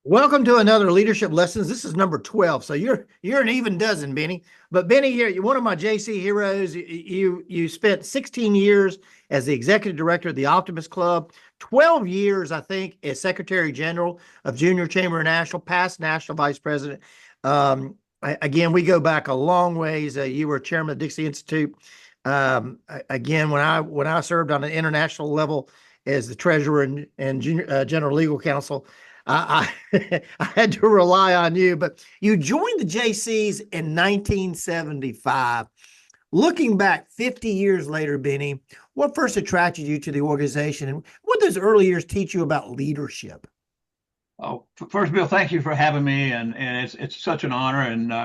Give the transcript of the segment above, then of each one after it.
Welcome to another Leadership Lessons. This is number 12. So you're an even dozen, Benny. But Benny, you're one of my JC heroes. You spent 16 years as the executive director of the Optimist Club, 12 years, I think, as Secretary General of Junior Chamber International, past national vice president. Again, we go back a long ways. You were chairman of the Dixie Institute. Again, when I served on an international level as the treasurer and general legal counsel, I had to rely on you, but you joined the Jaycees in 1975. Looking back 50 years later, Benny, what first attracted you to the organization, and what did those early years teach you about leadership? Oh, first, Bill, thank you for having me, and it's such an honor,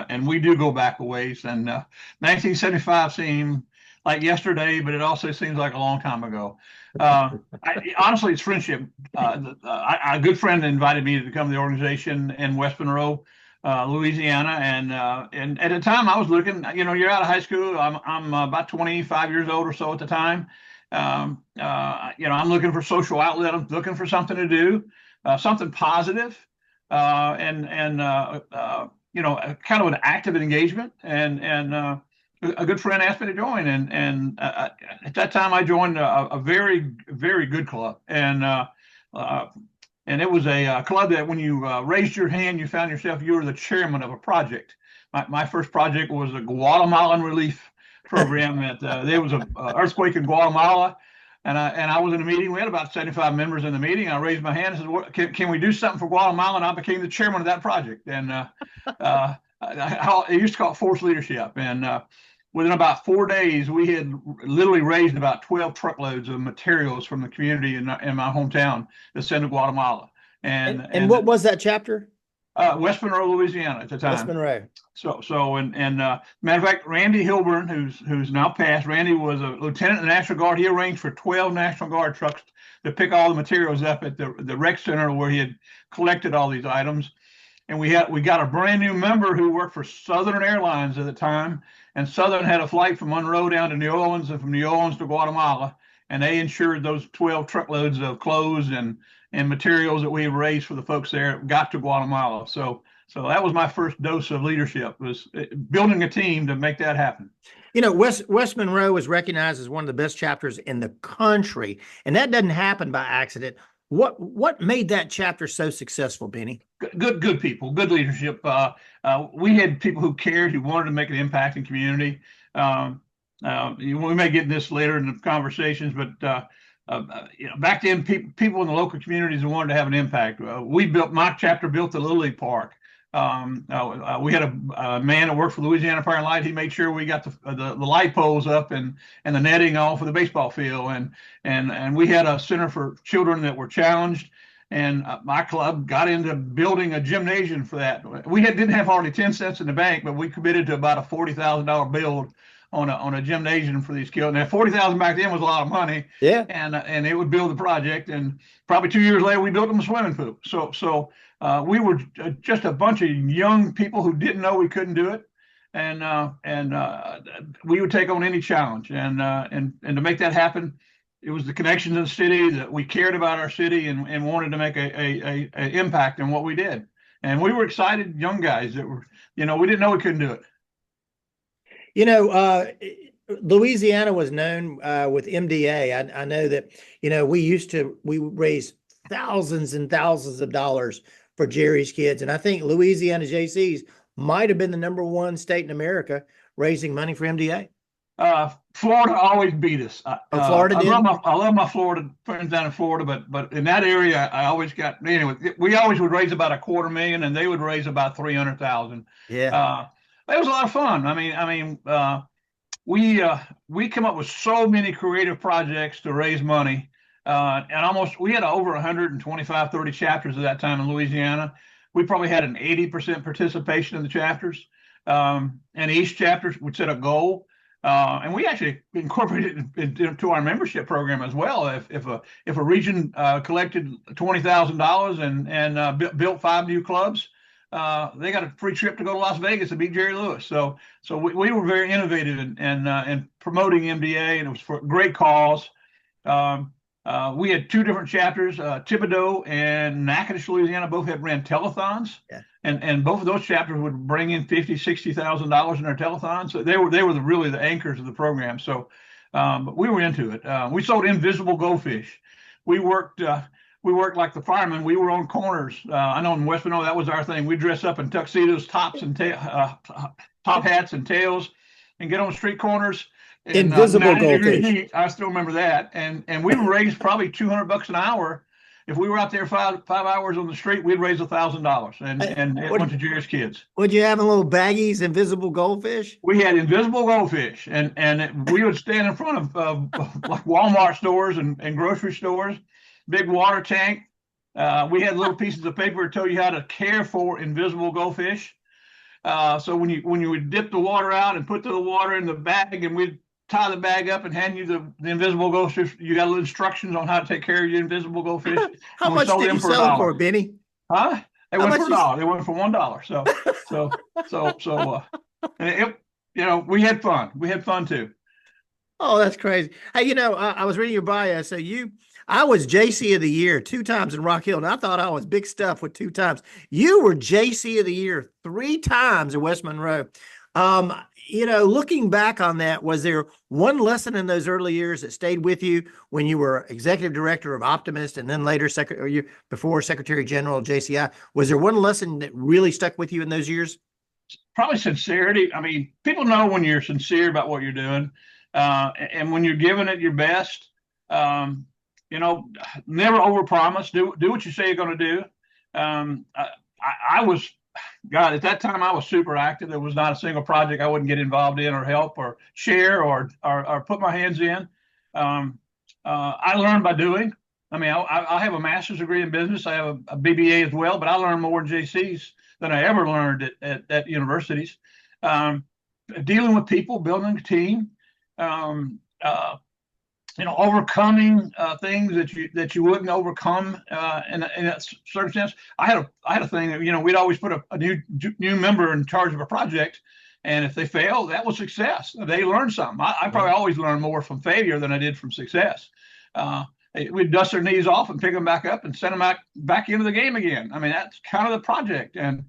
and we do go back a ways. And 1975 seemed like yesterday, but it also seems like a long time ago. Honestly, it's friendship. A good friend invited me to come to the organization in West Monroe, Louisiana, and at the time I was looking. You're out of high school. I'm about 25 years old or so at the time. I'm looking for social outlet. I'm looking for something to do, something positive, kind of an active engagement. And a good friend asked me to join, and at that time I joined a very, very good club, and it was a club that when you raised your hand, you found yourself you were the chairman of a project. My first project was a Guatemalan relief program. There was an earthquake in Guatemala. And I was in a meeting. We had about 75 members in the meeting. I raised my hand and said, can we do something for Guatemala? And I became the chairman of that project. And it used to call it forced leadership. And within about 4 days, we had literally raised about 12 truckloads of materials from the community in my hometown to send to Guatemala. And what was that chapter? West Monroe, Louisiana at the time. West Monroe. Matter of fact, Randy Hilburn, who's now passed, Randy was a lieutenant in the National Guard. He arranged for 12 National Guard trucks to pick all the materials up at the rec center where he had collected all these items. And we got a brand new member who worked for Southern Airlines at the time. And Southern had a flight from Monroe down to New Orleans and from New Orleans to Guatemala. And they insured those 12 truckloads of clothes and materials that we raised for the folks there got to Guatemala. So that was my first dose of leadership, was building a team to make that happen. West Monroe is recognized as one of the best chapters in the country, and that doesn't happen by accident. What made that chapter so successful, Benny? Good people, good leadership. We had people who cared, who wanted to make an impact in community. We may get this later in the conversations, but back then, people in the local communities wanted to have an impact. My chapter built the Little League Park. We had a man that worked for Louisiana Fire and Light. He made sure we got the light poles up and the netting all for the baseball field. And we had a center for children that were challenged. And my club got into building a gymnasium for that. We didn't have hardly 10 cents in the bank, but we committed to about a $40,000 build on a gymnasium for these kids. Now, 40,000 back then was a lot of money. Yeah. And it would build the project. And probably 2 years later, we built them a swimming pool. So we were just a bunch of young people who didn't know we couldn't do it. And we would take on any challenge. And to make that happen, it was the connections in the city that we cared about our city and wanted to make a impact in what we did. And we were excited young guys that were, we didn't know we couldn't do it. Louisiana was known with MDA. I know that, we raised thousands and thousands of dollars for Jerry's kids. And I think Louisiana Jaycees might have been the number one state in America raising money for MDA. Florida always beat us. Florida did? I love my Florida friends down in Florida, but in that area, I always got, anyway, we always would raise about $250,000 and they would raise about 300,000. Yeah. It was a lot of fun. We come up with so many creative projects to raise money. And we had over 125, 30 chapters at that time in Louisiana. We probably had an 80% participation in the chapters. And each chapter would set a goal. And we actually incorporated it into our membership program as well. If a region collected $20,000 and built 5 new clubs, they got a free trip to go to Las Vegas to beat Jerry Lewis. So we were very innovative in promoting MDA, and it was for a great cause. We had two different chapters. Thibodaux and Natchitoches, Louisiana, both had ran telethons, Yeah. and both of those chapters would bring in $50,000-$60,000 in their telethons. So they were really the anchors of the program. So we were into it. We sold invisible goldfish. We worked like the firemen. We were on corners. I know in West Monroe that was our thing. We dress up in tuxedos, top hats and tails, and get on street corners. Invisible goldfish. Heat. I still remember that. And we raised probably $200 an hour. If we were out there five hours on the street, we'd raise $1,000, and it went to Jerry's kids. Would you have in little baggies, invisible goldfish? We had invisible goldfish, and we would stand in front of like Walmart stores and grocery stores, big water tank. We had little pieces of paper to tell you how to care for invisible goldfish. So when you would dip the water out and put the water in the bag, and we'd tie the bag up and hand you the invisible goldfish, you got little instructions on how to take care of your invisible goldfish. How much did you sell them for, Benny? Huh? They went for $1. They went for $1. And we had fun. We had fun too. Oh, that's crazy. Hey, I was reading your bio. So I was JC of the Year 2 times in Rock Hill, and I thought I was big stuff with 2 times. You were JC of the Year 3 times at West Monroe. Looking back on that, was there one lesson in those early years that stayed with you when you were executive director of Optimist and then later before Secretary General of JCI? Was there one lesson that really stuck with you in those years? Probably sincerity. I mean, people know when you're sincere about what you're doing, and when you're giving it your best. Never overpromise. Do what you say you're going to do. I was. God, at that time I was super active. There was not a single project I wouldn't get involved in or help or share or put my hands in. I learned by doing. I mean, I have a master's degree in business. I have a BBA as well, but I learned more in Jaycees than I ever learned at universities. Dealing with people, building a team, overcoming things that you wouldn't overcome in a certain sense. I had a thing that, we'd always put a new member in charge of a project, and if they fail, that was success. They learned something. I probably always learned more from failure than I did from success. We'd dust their knees off and pick them back up and send them back into the game again. I mean, that's kind of the project. And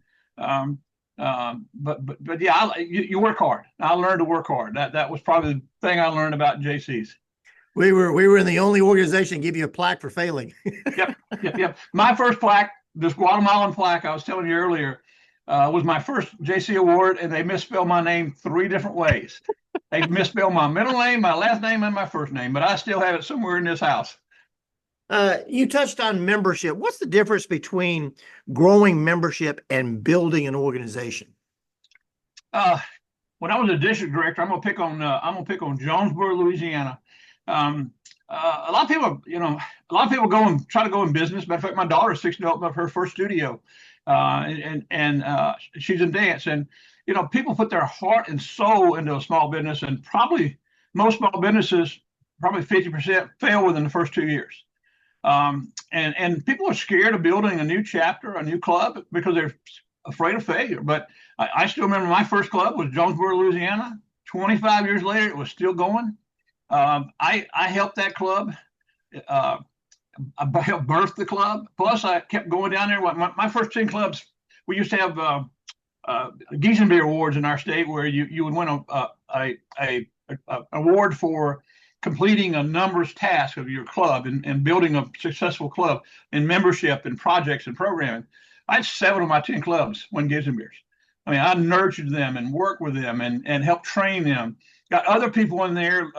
but yeah, you work hard. I learned to work hard. That was probably the thing I learned about Jaycees. We were in the only organization to give you a plaque for failing. Yep. My first plaque, this Guatemalan plaque I was telling you earlier, was my first JC award, and they misspelled my name 3 different ways. They misspelled my middle name, my last name, and my first name, but I still have it somewhere in this house. You touched on membership. What's the difference between growing membership and building an organization? When I was a district director, I'm gonna pick on Jonesboro, Louisiana. A lot of people go and try to go in business. Matter of fact, my daughter's 6 to open up her first studio, and she's in dance. And people put their heart and soul into a small business, and probably most small businesses, probably 50% fail within the first 2 years. And people are scared of building a new chapter, a new club, because they're afraid of failure. But I still remember my first club was Jonesboro, Louisiana. 25 years later, it was still going. I helped that club. I helped birth the club. Plus, I kept going down there. My first 10 clubs, we used to have Giesenbeer awards in our state, where you would win a award for completing a numbers task of your club and building a successful club in membership and projects and programming. I had 7 of my 10 clubs win Giesenbeers. I mean, I nurtured them and worked with them and helped train them. Got other people in there.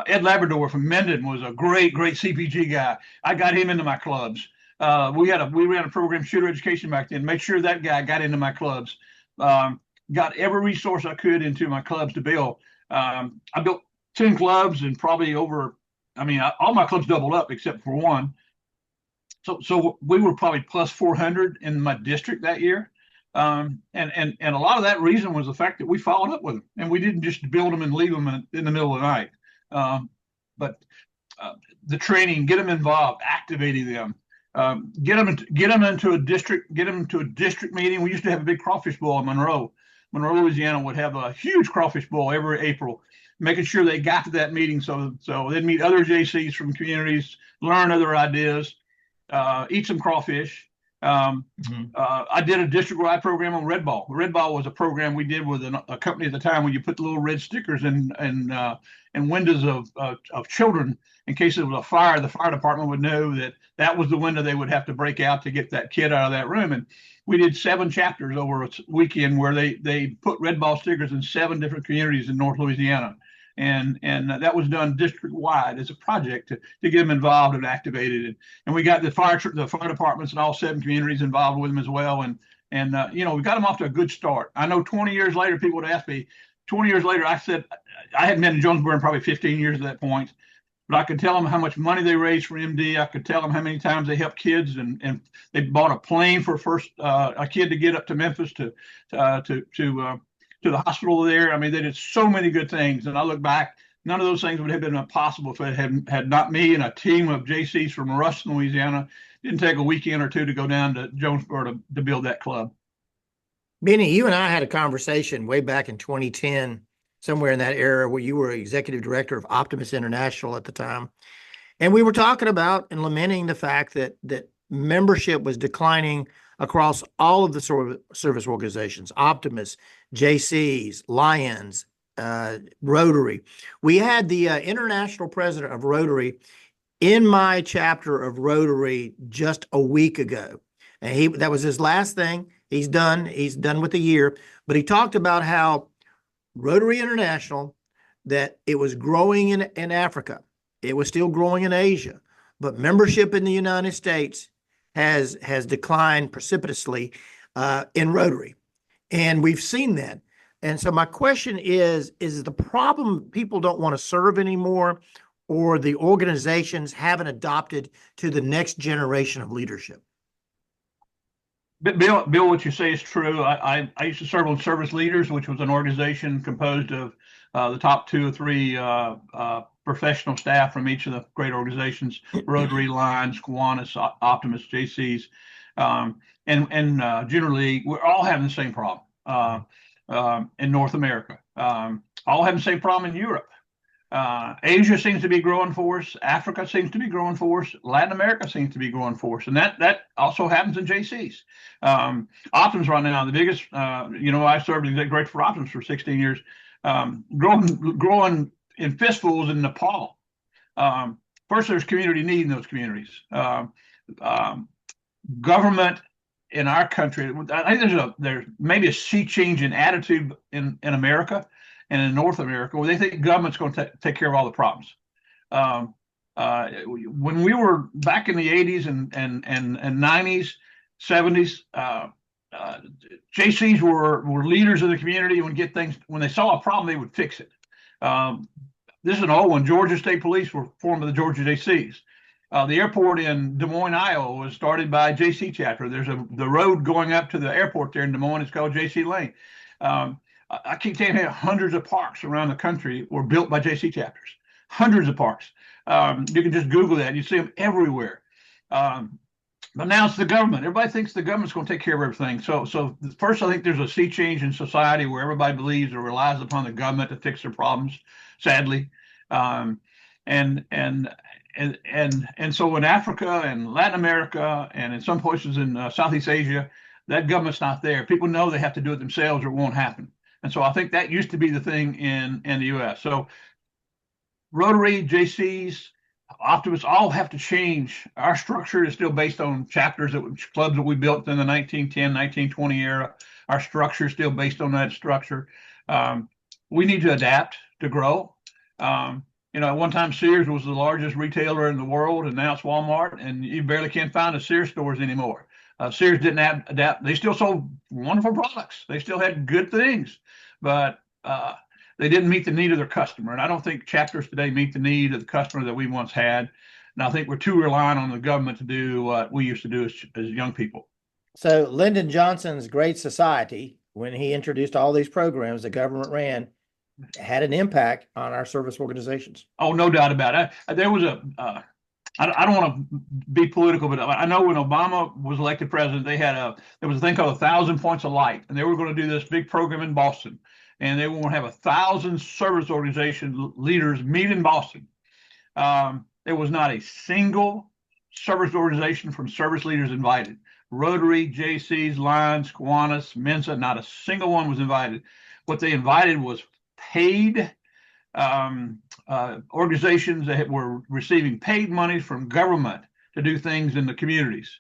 Ed Labrador from Mendon was a great CPG guy. I got him into my clubs. We ran a program, Shooter Education, back then. Made sure that guy got into my clubs. Got every resource I could into my clubs to build. I built 10 clubs and probably over. I mean, all my clubs doubled up except for one. So we were probably plus 400 in my district that year. And a lot of that reason was the fact that we followed up with them, and we didn't just build them and leave them in the middle of the night. But the training, get them involved, activating them, get them into a district meeting. We used to have a big crawfish bowl in Monroe, Louisiana would have a huge crawfish bowl every April. making sure they got to that meeting so they'd meet other JCs from communities, learn other ideas, eat some crawfish. I did a district-wide program on Red Ball. Red Ball was a program we did with a company at the time where you put the little red stickers in windows of children in case there was a fire. The fire department would know that was the window they would have to break out to get that kid out of that room. And we did 7 chapters over a weekend where they put Red Ball stickers in 7 different communities in North Louisiana. And that was done district wide as a project to get them involved and activated. And we got the fire departments in all 7 communities involved with them as well. And we got them off to a good start. I know 20 years later, people would ask me, 20 years later, I said, I hadn't been in Jonesboro in probably 15 years at that point, but I could tell them how much money they raised for MD. I could tell them how many times they helped kids, and they bought a plane for a kid to get up to Memphis to the hospital there. I mean, they did so many good things. And I look back, none of those things would have been possible if it had not me and a team of JCs from Ruston, Louisiana. It didn't take a weekend or 2 to go down to Jonesboro to build that club. Benny, you and I had a conversation way back in 2010, somewhere in that era, where you were executive director of Optimist International at the time. And we were talking about and lamenting the fact that membership was declining across all of the service organizations, Optimist, Jaycees, Lions, Rotary. We had the international president of Rotary in my chapter of Rotary just a week ago. And that was his last thing. He's done with the year, but he talked about how Rotary International, that it was growing in Africa. It was still growing in Asia, but membership in the United States has declined precipitously in Rotary. And we've seen that. And so my question is the problem people don't want to serve anymore, or the organizations haven't adopted to the next generation of leadership? Bill, what you say is true. I used to serve on Service Leaders, which was an organization composed of the top 2 or 3 professional staff from each of the great organizations: Rotary, Lions, Kiwanis, Optimist, Jaycees, and generally we're all having the same problem in North America. All having the same problem in Europe. Asia seems to be growing for us. Africa seems to be growing for us. Latin America seems to be growing for us, and that also happens in JCs. Optimist right now, the biggest. I served as executive director for Optimist for 16 years. Growing in fistfuls in Nepal. First, there's community need in those communities. Government in our country, I think there's maybe a sea change in attitude in America and in North America, where they think government's going to take care of all the problems. When we were back in the 80s and 90s, 70s, JCs were leaders of the community and would get things. When they saw a problem, they would fix it. This is an old one. Georgia State Police were formed by the Georgia Jaycees. The airport in Des Moines, Iowa was started by a JC chapter. There's the road going up to the airport there in Des Moines. It's called JC Lane. I keep telling you, hundreds of parks around the country were built by JC chapters. Hundreds of parks. You can just Google that. You see them everywhere. But now it's the government. Everybody thinks the government's going to take care of everything. So first, I think there's a sea change in society where everybody believes or relies upon the government to fix their problems. Sadly, and so in Africa and Latin America and in some places in Southeast Asia, that government's not there. People know they have to do it themselves or it won't happen. And so I think that used to be the thing in the U.S. So Rotary, JCs, Optimists all have to change. Our structure is still based on chapters, clubs that we built in the 1910, 1920 era. Our structure is still based on that structure. We need to adapt to grow. At one time Sears was the largest retailer in the world, and now it's Walmart, and you barely can't find a Sears stores anymore. Sears didn't adapt. They still sold wonderful products. They still had good things, but they didn't meet the need of their customer. And I don't think chapters today meet the need of the customer that we once had. And I think we're too reliant on the government to do what we used to do as young people. So Lyndon Johnson's Great Society, when he introduced all these programs the government ran, had an impact on our service organizations. Oh, no doubt about it. There was I don't want to be political, but I know when Obama was elected president, there was a thing called 1,000 Points of Light, and they were going to do this big program in Boston. and they want to have 1,000 service organization leaders meet in Boston. There was not a single service organization from service leaders invited. Rotary, Jaycees, Lions, Kiwanis, Mensa, not a single one was invited. What they invited was paid organizations that were receiving paid money from government to do things in the communities.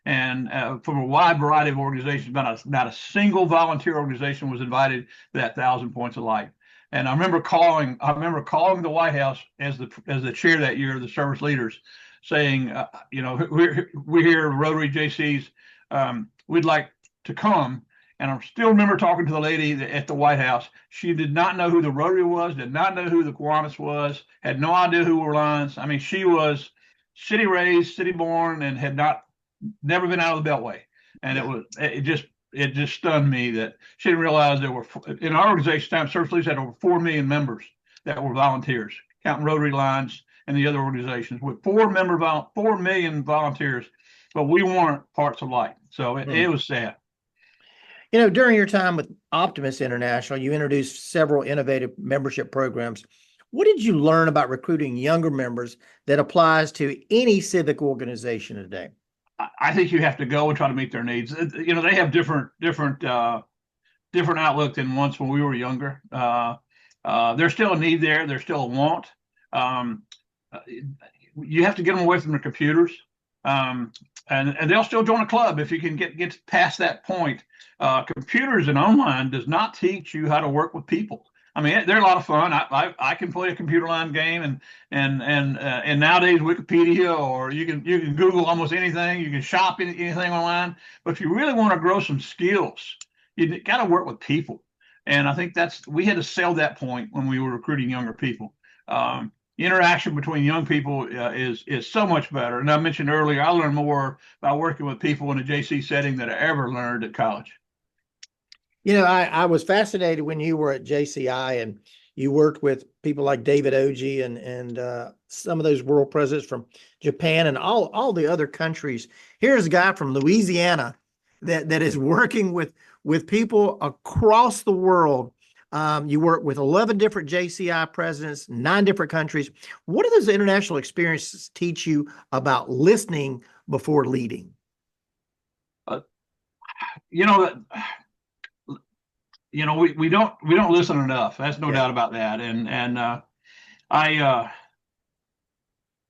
And from a wide variety of organizations, not a single volunteer organization was invited to that 1,000 Points of Light. And I remember calling the White House as the chair that year of the service leaders, saying, we're here, Rotary Jaycees, we'd like to come. And I still remember talking to the lady at the White House. She did not know who the Rotary was, did not know who the Kiwanis was, had no idea who were Lions. I mean, she was city raised, city born, and had never been out of the Beltway. And it just stunned me that she didn't realize there were, in our organization, time service leaders had over 4 million members that were volunteers, counting Rotary, Lions, and the other organizations, with 4 million volunteers, but we weren't parts of Light. So it was sad. During your time with Optimist International, you introduced several innovative membership programs. What did you learn about recruiting younger members that applies to any civic organization today? I think you have to go and try to meet their needs. They have different outlook than once when we were younger. There's still a need there. There's still a want. You have to get them away from their computers, and they'll still join a club if you can get past that point. Computers and online does not teach you how to work with people. I mean, they're a lot of fun. I can play a computer line game, and nowadays Wikipedia, or you can Google almost anything. You can shop anything online. But if you really want to grow some skills, you got to work with people. And I think we had to sell that point when we were recruiting younger people. Interaction between young people is so much better. And I mentioned earlier, I learned more by working with people in a JC setting than I ever learned at college. I was fascinated when you were at JCI and you worked with people like David Oji and some of those world presidents from Japan and all the other countries. Here's a guy from Louisiana that is working with people across the world. You work with 11 different JCI presidents, 9 different countries. What do those international experiences teach you about listening before leading? We don't listen enough. That's no doubt about that. And I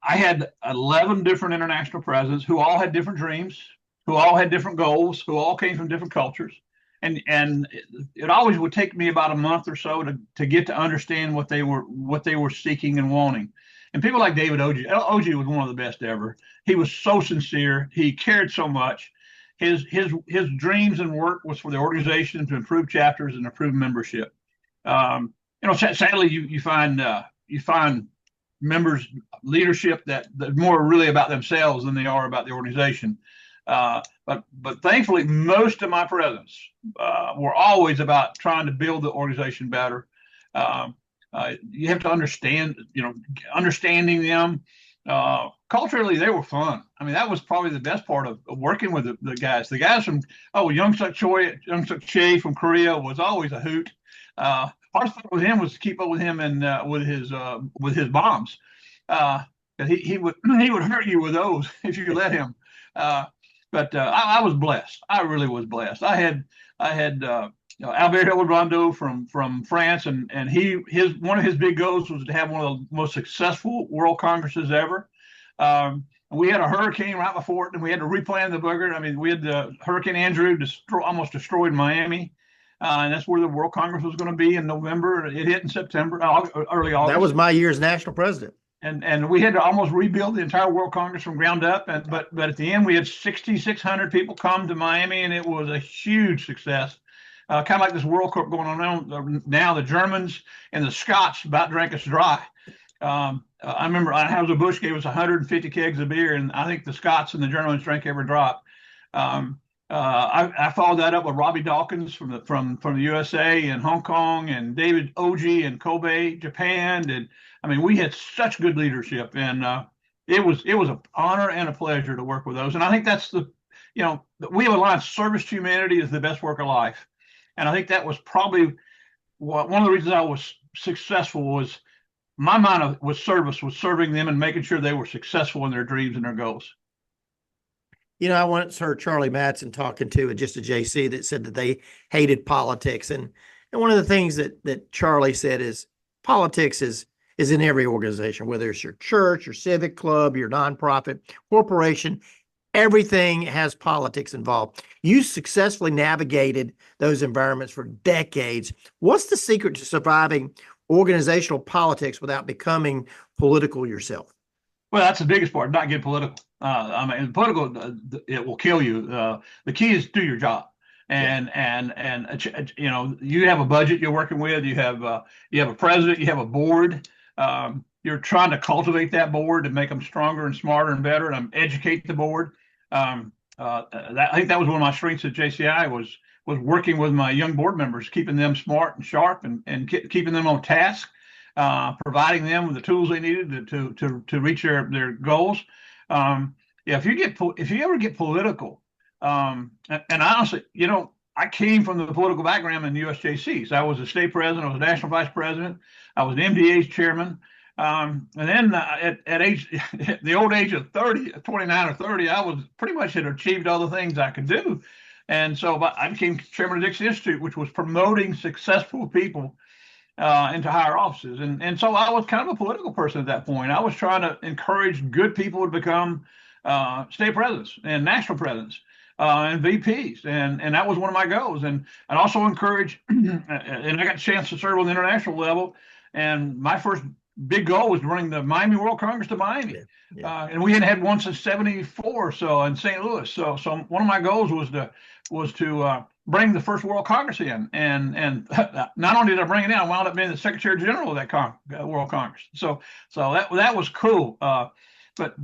had 11 different international presidents who all had different dreams, who all had different goals, who all came from different cultures. And it always would take me about a month or so to get to understand what they were seeking and wanting. And people like David Oji was one of the best ever. He was so sincere. He cared so much. His dreams and work was for the organization to improve chapters and improve membership. Sadly, you find members leadership that more really about themselves than they are about the organization. But thankfully, most of my presidents were always about trying to build the organization better. You have to understanding them. Culturally, they were fun. I mean, that was probably the best part of working with the guys. The guys from Young Suk Che from Korea was always a hoot. Hardest part with him was to keep up with him and with his bombs. He would hurt you with those if you let him. But I was blessed. I really was blessed. I had Albert Hildebrando from France, and one of his big goals was to have one of the most successful World Congresses ever. We had a hurricane right before it, and we had to replan the booger. I mean, we had the Hurricane Andrew almost destroyed Miami, and that's where the World Congress was going to be in November. It hit in September, early August. That was my year as national president. And we had to almost rebuild the entire World Congress from ground up. But at the end, we had 6,600 people come to Miami, and it was a huge success. Kind of like this World Cup going on now. The Germans and the Scots about drank us dry. I remember Anheuser-Busch gave us 150 kegs of beer, and I think the Scots and the Germans drank every drop. I followed that up with Robbie Dawkins from the USA and Hong Kong, and David Oji in Kobe, Japan. And I mean, we had such good leadership, and it was an honor and a pleasure to work with those. And I think that's we have a line: service to humanity is the best work of life. And I think that was probably one of the reasons I was successful was my mind was service, was serving them and making sure they were successful in their dreams and their goals. I once heard Charlie Madsen talking to just a JC that said that they hated politics. And one of the things that Charlie said is politics is in every organization, whether it's your church, your civic club, your nonprofit, corporation, everything has politics involved. You successfully navigated those environments for decades. What's the secret to surviving organizational politics without becoming political yourself? Well, that's the biggest part, not get political. I mean, political, it will kill you. The key is do your job. And you have a budget you're working with. You have a president. You have a board. You're trying to cultivate that board and make them stronger and smarter and better, and educate the board. I think that was one of my strengths at JCI was working with my young board members, keeping them smart and sharp, and keeping them on task, providing them with the tools they needed to reach their goals. If you ever get political, and honestly, I came from the political background in the US Jaycees. I was a state president. I was a national vice president. I was an MDA's chairman. And then at the old age of 29 or 30, I was pretty much had achieved all the things I could do. And so I became chairman of Dixie Institute, which was promoting successful people into higher offices. And so I was kind of a political person at that point. I was trying to encourage good people to become state presidents and national presidents and VPs. And that was one of my goals. And also encourage, and I got a chance to serve on the international level. And my first big goal was running the Miami World Congress to Miami. Yeah. And we hadn't had one since '74, so in St. Louis. So one of my goals was to bring the first World Congress in, and not only did I bring it in, I wound up being the Secretary General of that World Congress. So that was cool. But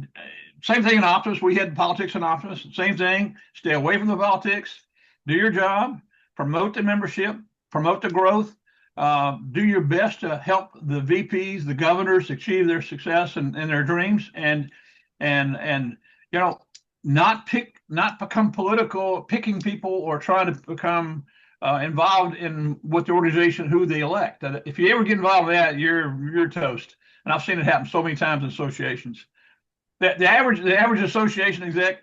same thing in Optimist. We had politics in Optimist. Same thing. Stay away from the politics. Do your job. Promote the membership. Promote the growth. Do your best to help the VPs, the governors achieve their success and their dreams, and not become political, picking people or trying to become involved in what the organization, who they elect. If you ever get involved in that, you're toast. And I've seen it happen so many times in associations. The average association exec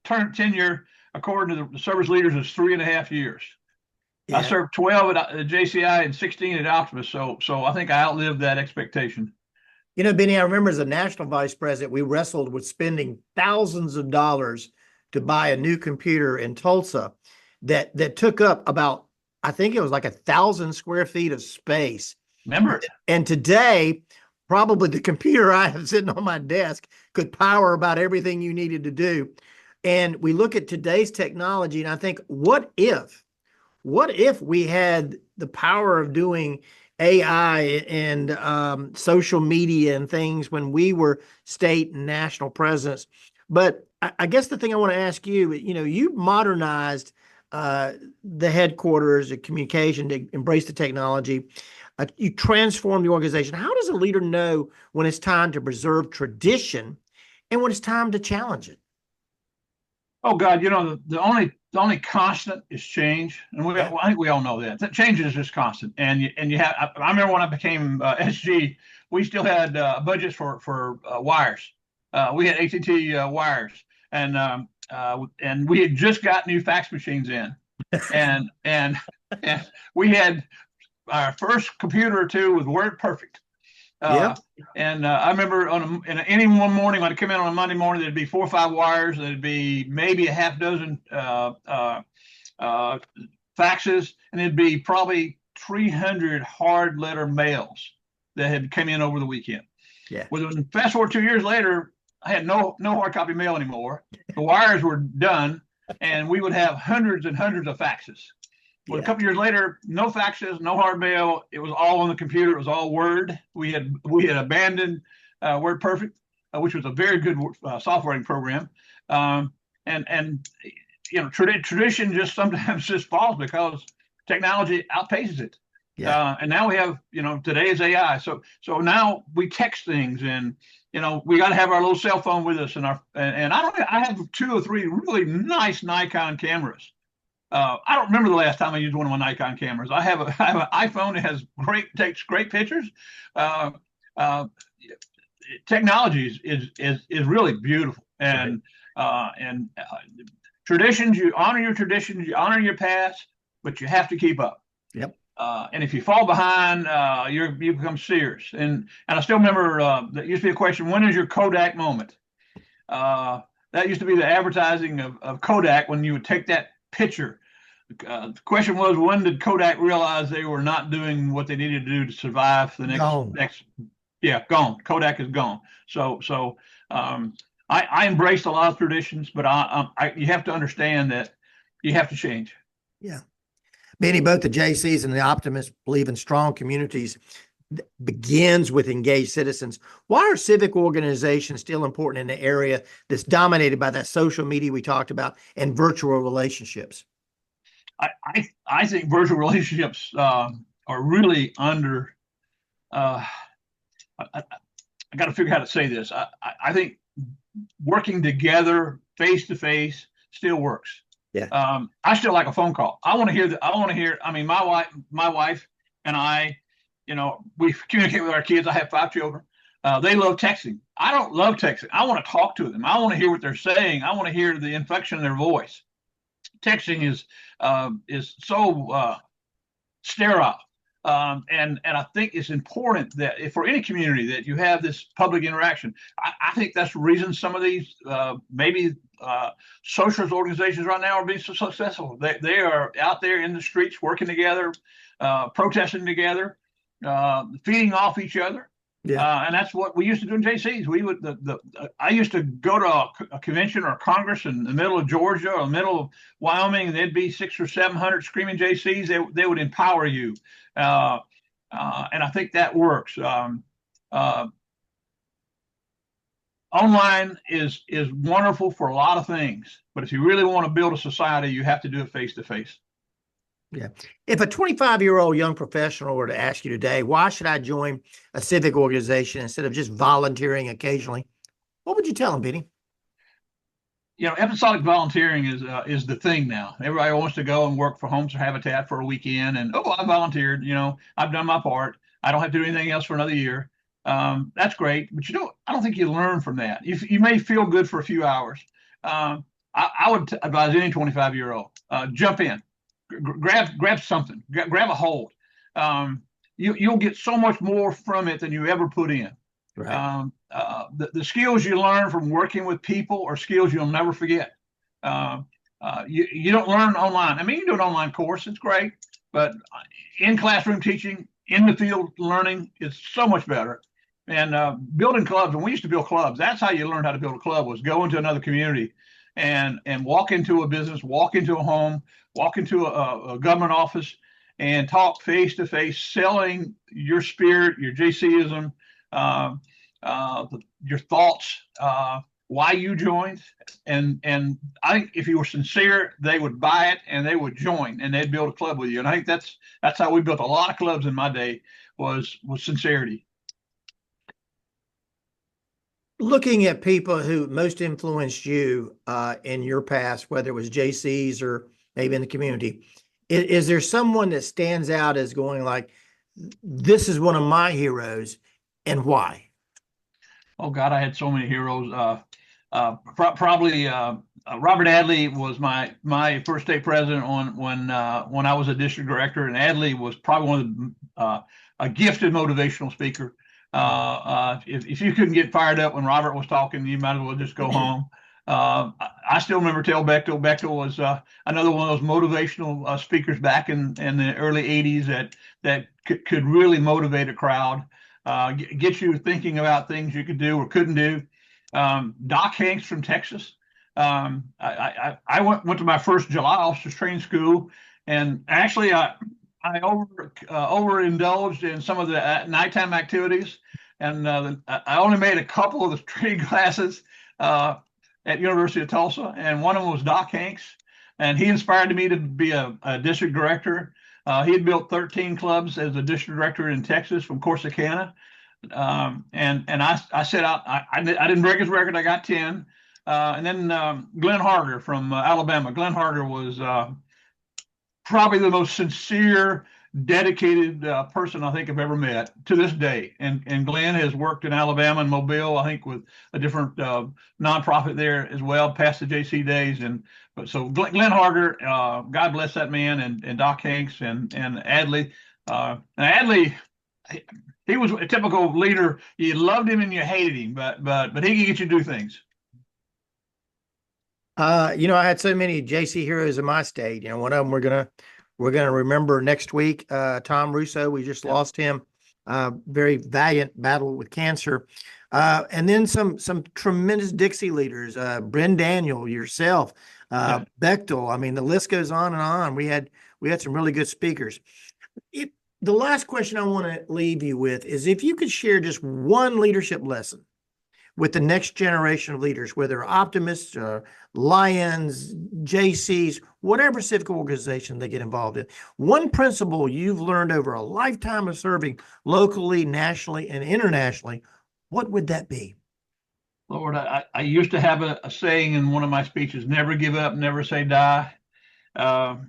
tenure, according to the service leaders, is 3.5 years. Yeah. I served 12 at JCI and 16 at Optimist, so I think I outlived that expectation. Benny, I remember as a national vice president, we wrestled with spending thousands of dollars to buy a new computer in Tulsa that took up about, I think it was like 1,000 square feet of space. Remember it. And today, probably the computer I have sitting on my desk could power about everything you needed to do. And we look at today's technology, and I think, what if we had the power of doing AI and social media and things when we were state and national presidents? But I guess the thing I want to ask you, you modernized the headquarters, the communication to embrace the technology. You transformed the organization. How does a leader know when it's time to preserve tradition and when it's time to challenge it? Oh God, the only constant is change, and I think we all know that. That change is just constant. And you have. I remember when I became SG, we still had budgets for wires. We had AT&T wires, and we had just got new fax machines in, and we had our first computer or two with Word Perfect. And I remember any one morning when I come in on a Monday morning, there'd be 4 or 5 wires. There'd be maybe a half dozen faxes, and it'd be probably 300 hard letter mails that had come in over the weekend. Yeah. Well, fast forward 2 years later, I had no hard copy mail anymore. The wires were done, and we would have hundreds and hundreds of faxes. Well, a couple years later, no faxes, no hard mail. It was all on the computer. It was all Word. We had abandoned Word Perfect, which was a very good software program. Tradition just sometimes just falls because technology outpaces it. Yeah. And now we have, today is AI. So now we text things, and we got to have our little cell phone with us, and I have 2 or 3 really nice Nikon cameras. I don't remember the last time I used one of my Nikon cameras. I have I have an iPhone that takes great pictures. Uh, uh, Technology is really beautiful, Right. and traditions. You honor your traditions, you honor your past, but you have to keep up. Yep. And if you fall behind, you become serious. And I still remember that used to be a question: when is your Kodak moment? That used to be the advertising of Kodak when you would take that picture. The question was, when did Kodak realize they were not doing what they needed to do to survive for the Gone. next? Yeah, gone. Kodak is gone. So I embraced a lot of traditions, but you have to understand that you have to change. Yeah. Benny, both the Jaycees and the Optimists believe in strong communities begins with engaged citizens. Why are civic organizations still important in an area that's dominated by that social media we talked about and virtual relationships? I think virtual relationships are really under. I, I got to figure out how to say this. I think working together face to face still works. Yeah. I still like a phone call. I want to hear that. I want to hear. I mean, my wife and I, we communicate with our kids. I have 5 children. They love texting. I don't love texting. I want to talk to them. I want to hear what they're saying. I want to hear the inflection in their voice. Texting is so sterile. And I think it's important that if for any community that you have this public interaction. I think that's the reason some of these maybe socialist organizations right now are being so successful. They are out there in the streets working together, protesting together, feeding off each other. Yeah. And that's what we used to do in JCs. We would I used to go to a convention or a Congress in the middle of Georgia or the middle of Wyoming, and there'd be 600 or 700 screaming JCs. They would empower you, and I think that works. Online is wonderful for a lot of things, but if you really want to build a society, you have to do it face to face. Yeah. If a 25-year-old young professional were to ask you today, why should I join a civic organization instead of just volunteering occasionally? What would you tell them, Benny? Episodic volunteering is the thing now. Everybody wants to go and work for Homes for Habitat for a weekend, and I volunteered. I've done my part. I don't have to do anything else for another year. That's great, but I don't think you learn from that. You may feel good for a few hours. I would advise any 25-year-old jump in. Grab something, grab a hold. You'll get so much more from it than you ever put in. Right. The skills you learn from working with people are skills you'll never forget. You don't learn online. I mean, you do an online course, it's great, but in classroom teaching, in the field learning is so much better. And building clubs, when we used to build clubs, that's how you learned how to build a club, was go into another community and walk into a business, walk into a home, walk into a government office and talk face to face, selling your spirit, your JCism, your thoughts, why you joined. And I think if you were sincere, they would buy it and they would join and they'd build a club with you. And I think that's how we built a lot of clubs in my day, was sincerity. Looking at people who most influenced you in your past, whether it was JCs or maybe in the community, is there someone that stands out as going like, this is one of my heroes, and why? Oh God, I had so many heroes. Probably Robert Adley was my first state president when I was a district director, and Adley was probably one of a gifted motivational speaker. If you couldn't get fired up when Robert was talking, you might as well just go home. I still remember Tel Bechtel. Bechtel was another one of those motivational speakers back in the early 80s that could really motivate a crowd, get you thinking about things you could do or couldn't do. Doc Hanks from Texas. I went to my first July officers training school, and actually I overindulged in some of the nighttime activities, and I only made a couple of the training classes at University of Tulsa, and one of them was Doc Hanks, and he inspired me to be a district director. He had built 13 clubs as a district director in Texas from Corsicana, and I set out. I didn't break his record. I got 10, and then Glenn Harder from Alabama. Glenn Harder was probably the most sincere, dedicated person I think I've ever met to this day. And Glenn has worked in Alabama and Mobile, I think, with a different nonprofit there as well, past the JC days. But so Glenn Harger, God bless that man, and Doc Hanks and Adley. Adley, he was a typical leader. You loved him and you hated him, but he could get you to do things. I had so many JC heroes in my state. One of them we're gonna remember next week. Tom Russo, we just lost him. Very valiant battle with cancer. And then some tremendous Dixie leaders, Bryn Daniel, yourself, Bechtel. I mean, the list goes on and on. We had some really good speakers. The last question I want to leave you with is if you could share just one leadership lesson with the next generation of leaders, whether Optimists, Lions, JCs, whatever civic organization they get involved in. One principle you've learned over a lifetime of serving locally, nationally, and internationally, what would that be? Lord, I used to have a saying in one of my speeches: never give up, never say die. Life's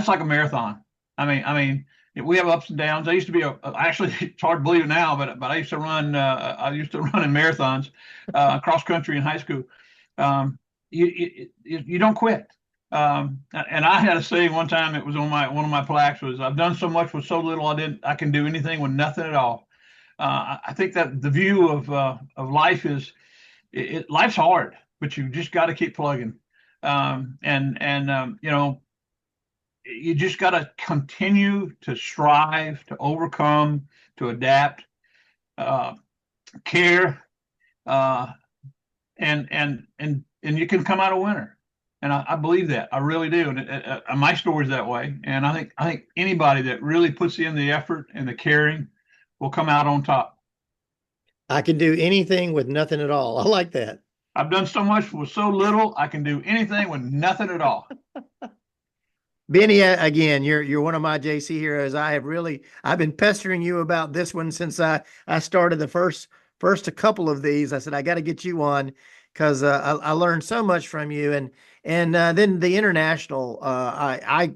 like a marathon. I mean, we have ups and downs. I used to be actually, it's hard to believe it now, but I used to run. I used to run in marathons, cross country in high school. You don't quit. And I had a saying one time. It was on one of my plaques. Was I've done so much with so little. I can do anything with nothing at all. I think that the view of life is, life's hard, but you just got to keep plugging. You just got to continue to strive, to overcome, to adapt, care, and you can come out a winner. And I believe that. I really do. And my story's that way. And I think anybody that really puts in the effort and the caring will come out on top. I can do anything with nothing at all. I like that. I've done so much with so little. I can do anything with nothing at all. Benny, again, you're one of my JC heroes. I've been pestering you about this one since I started the first a couple of these. I said, I got to get you on because I learned so much from you. And then the international, I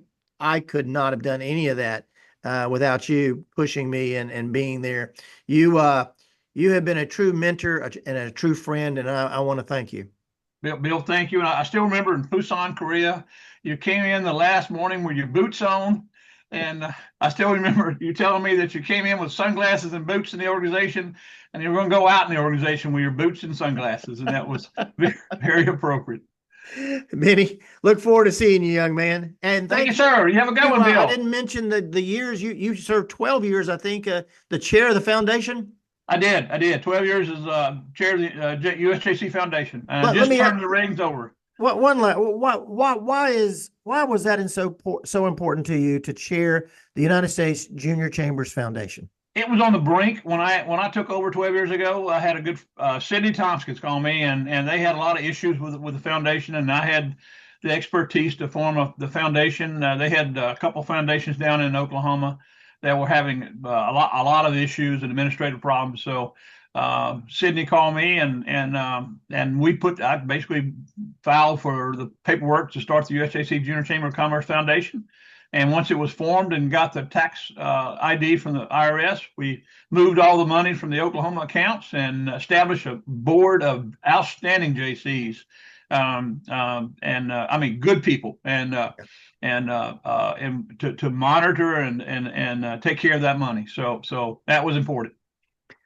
could not have done any of that without you pushing me and being there. You have been a true mentor and a true friend, and I want to thank you. Bill, thank you. And I still remember in Busan, Korea, you came in the last morning with your boots on. And I still remember you telling me that you came in with sunglasses and boots in the organization, and you were going to go out in the organization with your boots and sunglasses. And that was very, very appropriate. Benny, look forward to seeing you, young man. And thank you, sir. You have a good one, Bill. I didn't mention the years. You served 12 years, I think, the chair of the foundation. I did. 12 years as chair of the US Jaycee Foundation. Just turned the reins over. Why was that so important to you to chair the United States Junior Chambers Foundation? It was on the brink when I took over 12 years ago. I had a good Sidney Tompkins call me, and they had a lot of issues with the foundation, and I had the expertise to form the foundation. They had a couple foundations down in Oklahoma that were having a lot of issues and administrative problems. So Sidney called me, and I basically filed for the paperwork to start the USJC Junior Chamber of Commerce Foundation. And once it was formed and got the tax ID from the IRS, we moved all the money from the Oklahoma accounts and established a board of outstanding JCs. I mean, good people, and to monitor and take care of that money. So that was important.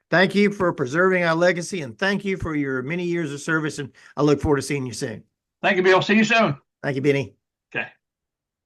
Thank you for preserving our legacy, and thank you for your many years of service. And I look forward to seeing you soon. Thank you, Bill. See you soon. Thank you, Benny. Okay.